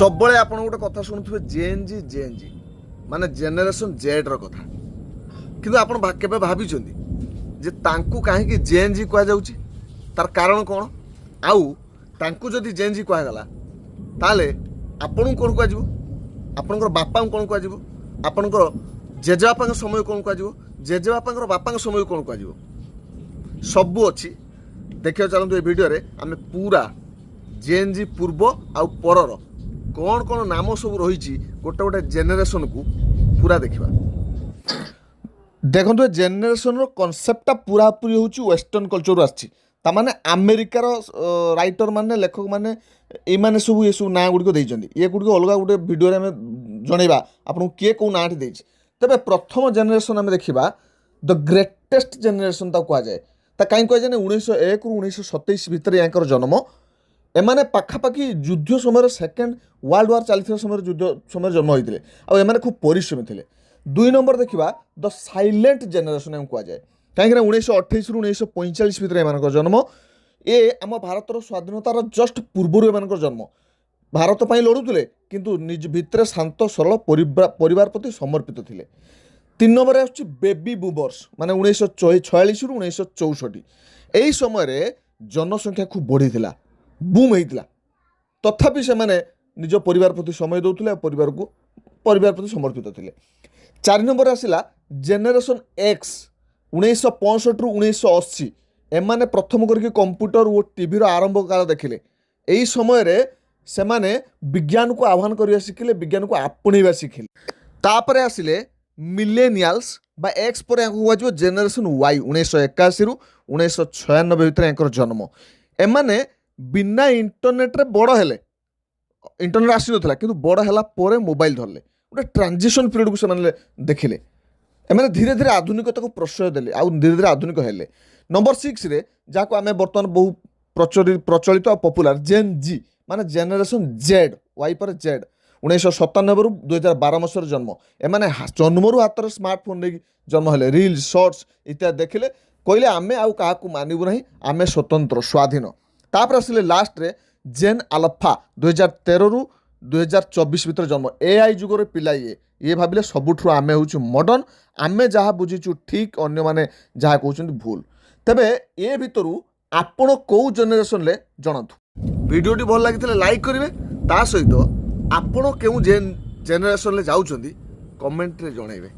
सबले आप गोटे कथा शुणुवे जेएनजी माने जेनेरेशन जेड रो कथा किंतु आप केबे भाभी जे तांकू कहीं जेएनजी कह जाउची तार कारण कौन आउ तांकू जदि जेएनजी कहगला ताले आपन कौन कह आपनकर बापा कौन कह आपनकर जेजेबापा समय कौन कह जेजेबापा बापा समय कौन कह सबू अच्छी देखिए चलते ये वीडियो रे आमे पूरा जेएनजी पूर्व आउ परर कौन कौन नाम सब रही गोटे गोटे जेनेरेशन को पूरा देखा देखो जेनेरेशन रो कनसेप्टटा पूरा पूरी हूँ वेस्टर्न कल्चर आसी ताने अमेरिकार राइटर माने लेखक माने ये सब ये सब ना गुड़िक देते ये गुड़िक अलग गोटे भिडियो जनइबा आपको किए कौ ना देती तेज प्रथम जेनेरेशन आम देखा द ग्रेटेस्ट जेनेरेशन कहुए कहीं कहुए 1901 रु 1927 भितर या जन्म एमाने पाखापाखि युद्ध समय सेकेंड वर्ल्ड वार चलता समय युद्ध समय जन्म होते आने खूब परिश्रमी थे 2 नंबर देखा द साइलेंट जेनेरेशन कहुए कहीं 1928 रु 1945 भितर एम जन्म ये आम भारतर स्वाधीनतार जस्ट पूर्वर एम जन्म भारत पर लड़ुले किंतु निज भितर शांत सरल परिवार प्रति समर्पित थे 3 नंबर आसुची बेबी बूमर्स माने 1946 रु 1964 यही समय जनसंख्या खूब बढ़ी बूम होता तथापि से माने निज परिवार प्रति समय दौले परिवार प्रति समर्पित थे 4 नंबर आसला जेनेरेशन एक्स 1965 रु 1980 एमाने प्रथम करके कंप्यूटर और टीवी आरंभ काल देखिले यही समय से माने विज्ञान को आह्वान करवा शिखिले विज्ञान को आपणा शिखिले तापर आसिले मिलेनियल्स बा एक्स पर हुआ जेनेरेशन वाई 1981 रु 1996 भितर जन्म एमाने बिना इंटरनेट रे बड़ हेले इंटरनेट आसी नथिला किंतु बड़ हैला परे मोबाइल धरले गोटे ट्रांजिशन पीरियड को से देखिले एमाने धीरे धीरे आधुनिकता को प्रश्रय देले आ धीरे धीरे आधुनिक हेले नंबर 6 रे जाको आमे बर्तमान बहु प्रचलित और पॉपुलर जेन जी माने जेनेरेशन जेड वाई पर जेड 1997 रु 2012 मसीह जन्म एमाने जन्मरू हाथ स्मार्टफोन नहीं जन्म हेले रील्स शॉर्ट्स इत्यादि देखिले कहले आमे आउ का मानबू ना आमे स्वतंत्र स्वाधीन तापर आसिले लास्ट रे जेन अल्फा 2013 रु 2024 भितर जन्म एआई जुगर पिला ये भाविले सबुठू आमे हूँ मॉडर्न आमे जहाँ बुझीचु ठीक अन्य माने जहाँ कहते भूल तेबे ए भितरु आपण कौ जेनेरेशन ले जनातु वीडियोटी भल लगी लाइक करेंगे ता सहित आपण केउ जेनेरेशन ले जाउछंदी कमेंट रे जणाइबे।